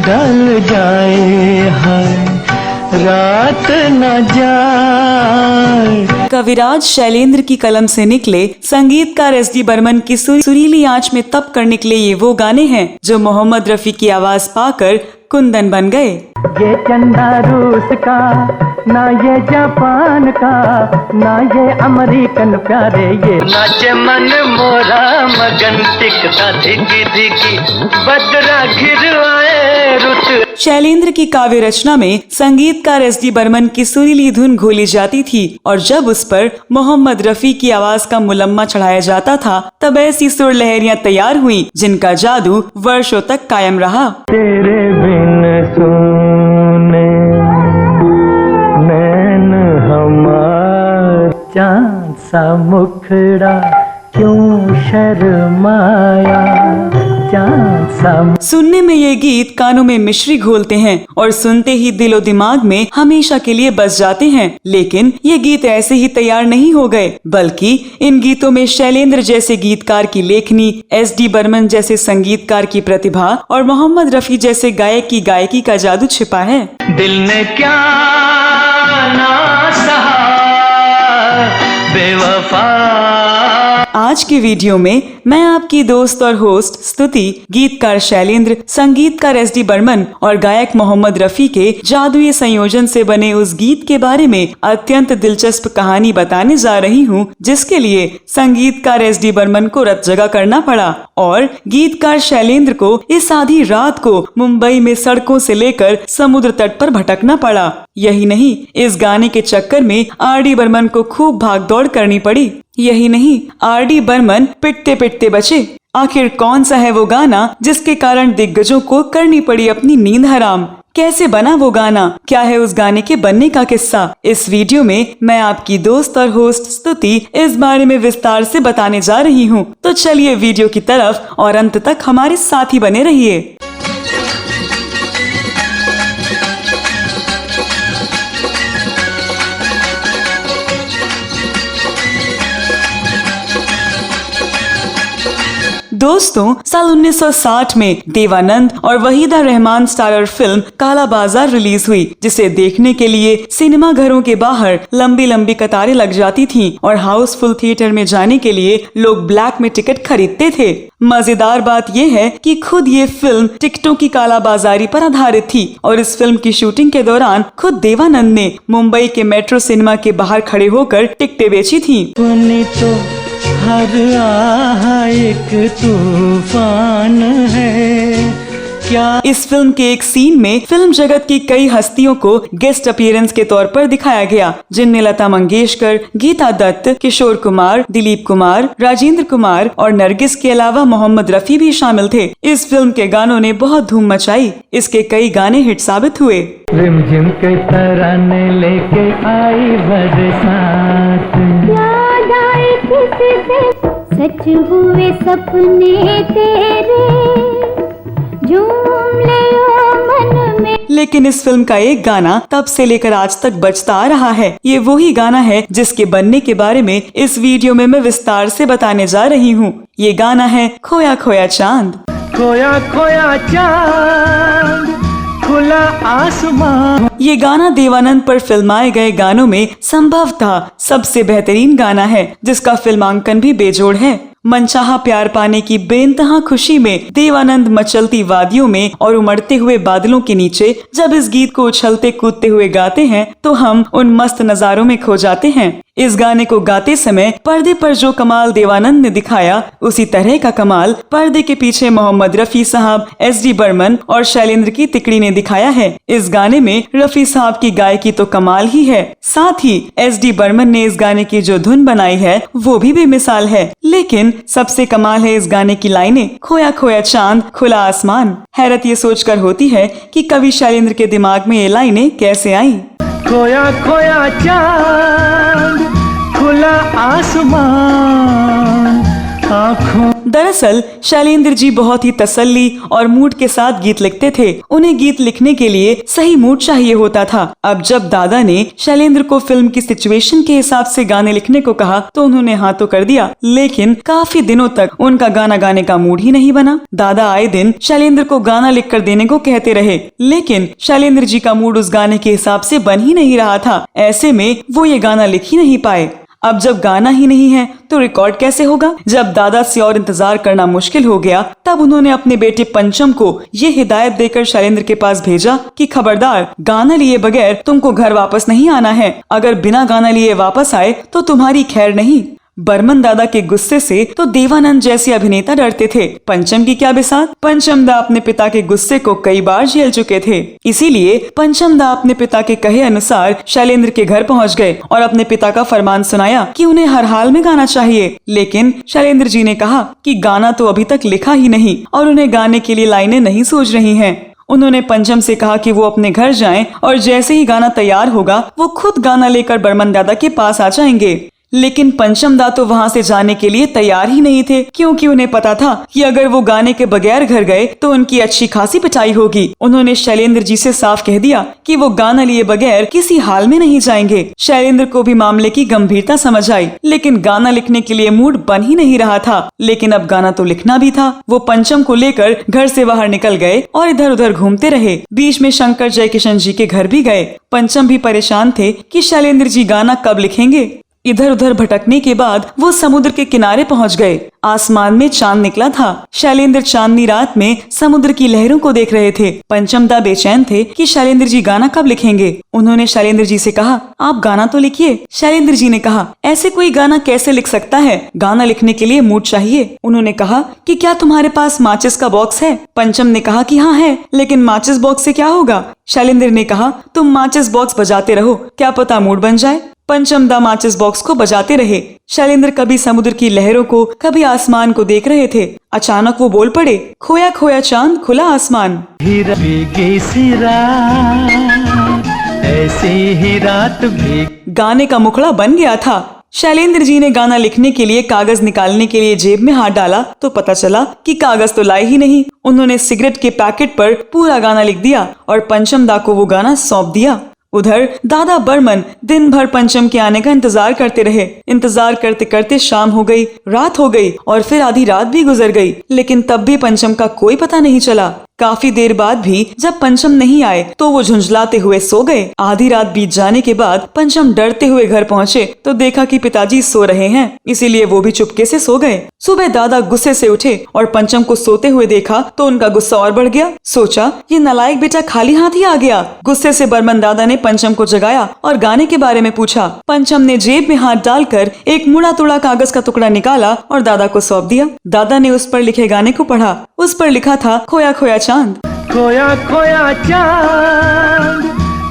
ढल जाए, हाय रात न जाए। कविराज शैलेंद्र की कलम से निकले, संगीतकार एसडी बर्मन की सुरीली आंच में तप कर निकले ये वो गाने हैं जो मोहम्मद रफी की आवाज पाकर कुंदन बन गए। ये चंदा रूस का, ना ये जापान का, ना ये अमेरिकन प्यारे, ये नाचे मन मोरा मगन टिकता धिकी धिकी बदरा घिर आए रुत। शैलेंद्र की काव्य रचना में संगीतकार एसडी बर्मन की सुरीली धुन घोली जाती थी और जब उस पर मोहम्मद रफी की आवाज का मुलम्मा चढ़ाया जाता था तब ऐसी सुर लहरियां तैयार हुई जिनका जादू वर्षों तक कायम रहा। तेरे बिन सुने नैन हमार, चांद सा मुखड़ा क्यों शर्माया, चांद सा। सुनने में ये गीत कानों में मिश्री घोलते हैं और सुनते ही दिलो दिमाग में हमेशा के लिए बस जाते हैं। लेकिन ये गीत ऐसे ही तैयार नहीं हो गए, बल्कि इन गीतों में शैलेंद्र जैसे गीतकार की लेखनी, एसडी बर्मन जैसे संगीतकार की प्रतिभा और मोहम्मद रफी जैसे गायक की गायकी का जादू छिपा है। दिल ने क्या ना सहा बेवफा। आज के वीडियो में मैं आपकी दोस्त और होस्ट स्तुति, गीतकार शैलेंद्र, संगीतकार एसडी बर्मन और गायक मोहम्मद रफी के जादुई संयोजन से बने उस गीत के बारे में अत्यंत दिलचस्प कहानी बताने जा रही हूँ, जिसके लिए संगीतकार एसडी बर्मन को रत जगा करना पड़ा और गीतकार शैलेंद्र को इस आधी रात को मुंबई में सड़कों से लेकर समुद्र तट पर भटकना पड़ा। यही नहीं, इस गाने के चक्कर में आरडी बर्मन को खूब भागदौड़ करनी पड़ी। यही नहीं, आरडी बर्मन पिटते पिटते बचे। आखिर कौन सा है वो गाना जिसके कारण दिग्गजों को करनी पड़ी अपनी नींद हराम? कैसे बना वो गाना? क्या है उस गाने के बनने का किस्सा? इस वीडियो में मैं आपकी दोस्त और होस्ट स्तुति इस बारे में विस्तार से बताने जा रही हूँ। तो चलिए वीडियो की तरफ और अंत तक हमारे साथ ही बने रहिए। दोस्तों, साल 1960 में देवानंद और वहीदा रहमान स्टारर फिल्म काला बाजार रिलीज हुई, जिसे देखने के लिए सिनेमा घरों के बाहर लंबी लंबी कतारें लग जाती थीं और हाउसफुल थिएटर में जाने के लिए लोग ब्लैक में टिकट खरीदते थे। मजेदार बात यह है कि खुद ये फिल्म टिकटों की कालाबाजारी पर आधारित थी और इस फिल्म की शूटिंग के दौरान खुद देवानंद ने मुंबई के मेट्रो सिनेमा के बाहर खड़े होकर टिकटें बेची थी। हर आहा एक तूफान है क्या। इस फिल्म के एक सीन में फिल्म जगत की कई हस्तियों को गेस्ट अपीयरेंस के तौर पर दिखाया गया, जिनमें लता मंगेशकर, गीता दत्त, किशोर कुमार, दिलीप कुमार, राजेंद्र कुमार और नरगिस के अलावा मोहम्मद रफी भी शामिल थे। इस फिल्म के गानों ने बहुत धूम मचाई। इसके कई गाने हिट साबित हुए। रिमझिम के तराने लेके आई बरसात, याद आई किससे सच हुए सपने तेरे, झूम ले मन में। लेकिन इस फिल्म का एक गाना तब से लेकर आज तक बजता आ रहा है। ये वही गाना है जिसके बनने के बारे में इस वीडियो में मैं विस्तार से बताने जा रही हूँ। ये गाना है खोया खोया चांद। खोया खोया चांद, खुला आसमान। ये गाना देवानंद पर फिल्माए गए गानों में संभवतः सबसे बेहतरीन गाना है, जिसका फिल्मांकन भी बेजोड़ है। मनचाहा प्यार पाने की बेइंतहा खुशी में देवानंद मचलती वादियों में और उमड़ते हुए बादलों के नीचे जब इस गीत को उछलते कूदते हुए गाते हैं तो हम उन मस्त नजारों में खो जाते हैं। इस गाने को गाते समय पर्दे पर जो कमाल देवानंद ने दिखाया, उसी तरह का कमाल पर्दे के पीछे मोहम्मद रफी साहब, एसडी बर्मन और शैलेंद्र की तिकड़ी ने दिखाया है। इस गाने में रफी साहब की गायकी तो कमाल ही है, साथ ही एसडी बर्मन ने इस गाने की जो धुन बनाई है वो भी बेमिसाल है। लेकिन सबसे कमाल है इस गाने की लाइनें, खोया खोया चांद, खुला आसमान। हैरत ये सोचकर होती है कि कवि शैलेंद्र के दिमाग में ये लाइनें कैसे आईं। खोया खोया चांद, खुला आसमान, आँखों। दरअसल शैलेंद्र जी बहुत ही तसल्ली और मूड के साथ गीत लिखते थे। उन्हें गीत लिखने के लिए सही मूड चाहिए होता था। अब जब दादा ने शैलेंद्र को फिल्म की सिचुएशन के हिसाब से गाने लिखने को कहा तो उन्होंने हाँ तो कर दिया, लेकिन काफी दिनों तक उनका गाना गाने का मूड ही नहीं बना। दादा आए दिन शैलेंद्र को गाना लिख कर देने को कहते रहे, लेकिन शैलेंद्र जी का मूड उस गाने के हिसाब से बन ही नहीं रहा था। ऐसे में वो ये गाना लिख ही नहीं पाए। अब जब गाना ही नहीं है तो रिकॉर्ड कैसे होगा? जब दादा से और इंतजार करना मुश्किल हो गया तब उन्होंने अपने बेटे पंचम को ये हिदायत देकर शैलेंद्र के पास भेजा कि खबरदार, गाना लिए बगैर तुमको घर वापस नहीं आना है। अगर बिना गाना लिए वापस आए तो तुम्हारी खैर नहीं। बर्मन दादा के गुस्से से तो देवानंद जैसे अभिनेता डरते थे। पंचम की क्या बिसात? पंचम दा अपने पिता के गुस्से को कई बार झेल चुके थे। इसीलिए पंचम दा अपने पिता के कहे अनुसार शैलेंद्र के घर पहुंच गए और अपने पिता का फरमान सुनाया कि उन्हें हर हाल में गाना चाहिए। लेकिन शैलेंद्र जी ने कहा कि गाना तो अभी तक लिखा ही नहीं और उन्हें गाने के लिए लाइनें नहीं सूझ रही हैं। उन्होंने पंचम से कहा कि वो अपने घर जाएं और जैसे ही गाना तैयार होगा वो खुद गाना लेकर बर्मन दादा के पास आ जाएंगे। लेकिन पंचम दा तो वहाँ से जाने के लिए तैयार ही नहीं थे, क्योंकि उन्हें पता था कि अगर वो गाने के बगैर घर गए तो उनकी अच्छी खासी पिटाई होगी। उन्होंने शैलेंद्र जी से साफ कह दिया कि वो गाना लिए बगैर किसी हाल में नहीं जाएंगे। शैलेंद्र को भी मामले की गंभीरता समझ आई, लेकिन गाना लिखने के लिए मूड बन ही नहीं रहा था। लेकिन अब गाना तो लिखना भी था। वो पंचम को लेकर घर से बाहर निकल गए और इधर उधर घूमते रहे। बीच में शंकर जयकिशन जी के घर भी गए। पंचम भी परेशान थे कि शैलेंद्र जी गाना कब लिखेंगे। इधर उधर भटकने के बाद वो समुद्र के किनारे पहुंच गए। आसमान में चांद निकला था। शैलेंद्र चांदनी रात में समुद्र की लहरों को देख रहे थे। पंचम दा बेचैन थे कि शैलेंद्र जी गाना कब लिखेंगे। उन्होंने शैलेंद्र जी से कहा, आप गाना तो लिखिए। शैलेंद्र जी ने कहा, ऐसे कोई गाना कैसे लिख सकता है? गाना लिखने के लिए मूड चाहिए। उन्होंने कहा कि क्या तुम्हारे पास माचिस का बॉक्स है? पंचम ने कहा कि हाँ है, लेकिन माचिस बॉक्स से क्या होगा? शैलेंद्र ने कहा, तुम माचिस बॉक्स बजाते रहो, क्या पता मूड बन जाए। पंचम दा माचिस बॉक्स को बजाते रहे। शैलेंद्र कभी समुद्र की लहरों को कभी आसमान को देख रहे थे। अचानक वो बोल पड़े, खोया खोया चांद खुला आसमान। हीरा भीगी सी रात, ऐसी ही रात भीग। गाने का मुखड़ा बन गया था। शैलेंद्र जी ने गाना लिखने के लिए कागज निकालने के लिए जेब में हाथ डाला तो पता चला कि कागज तो लाए ही नहीं। उन्होंने सिगरेट के पैकेट पर पूरा गाना लिख दिया और पंचम दा को वो गाना सौंप दिया। उधर दादा बर्मन दिन भर पंचम के आने का इंतजार करते रहे। इंतजार करते करते शाम हो गई, रात हो गई और फिर आधी रात भी गुजर गई, लेकिन तब भी पंचम का कोई पता नहीं चला। काफी देर बाद भी जब पंचम नहीं आए तो वो झुंझलाते हुए सो गए। आधी रात बीत जाने के बाद पंचम डरते हुए घर पहुँचे तो देखा कि पिताजी सो रहे हैं, इसीलिए वो भी चुपके से सो गए। सुबह दादा गुस्से से उठे और पंचम को सोते हुए देखा तो उनका गुस्सा और बढ़ गया। सोचा ये नालायक बेटा खाली हाथ ही आ गया। गुस्से से बर्मन दादा ने पंचम को जगाया और गाने के बारे में पूछा। पंचम ने जेब में हाथ डालकर एक मुड़ा तुड़ा कागज का टुकड़ा निकाला और दादा को सौंप दिया। दादा ने उस पर लिखे गाने को पढ़ा। उस पर लिखा था, खोया खोया चांद, खोया खोया चांद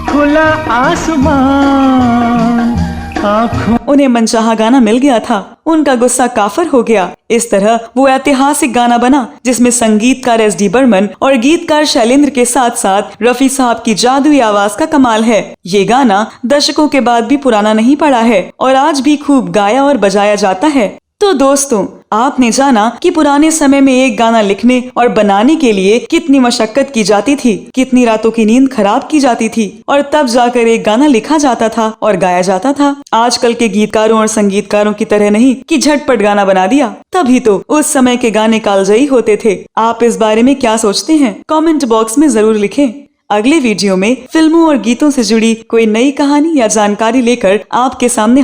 खुला आसमान, आँखों। उन्हें मनचाहा गाना मिल गया था। उनका गुस्सा काफर हो गया। इस तरह वो ऐतिहासिक गाना बना जिसमें संगीतकार SD बर्मन और गीतकार शैलेंद्र के साथ साथ रफी साहब की जादुई आवाज का कमाल है। ये गाना दशकों के बाद भी पुराना नहीं पड़ा है और आज भी खूब गाया और बजाया जाता है। तो दोस्तों, आपने जाना कि पुराने समय में एक गाना लिखने और बनाने के लिए कितनी मशक्कत की जाती थी, कितनी रातों की नींद खराब की जाती थी और तब जाकर एक गाना लिखा जाता था और गाया जाता था। आजकल के गीतकारों और संगीतकारों की तरह नहीं कि झटपट गाना बना दिया। तभी तो उस समय के गाने कालजयी होते थे। आप इस बारे में क्या सोचते हैं? कमेंट बॉक्स में जरूर लिखें। अगले वीडियो में फिल्मों और गीतों से जुड़ी कोई नई कहानी या जानकारी लेकर आपके सामने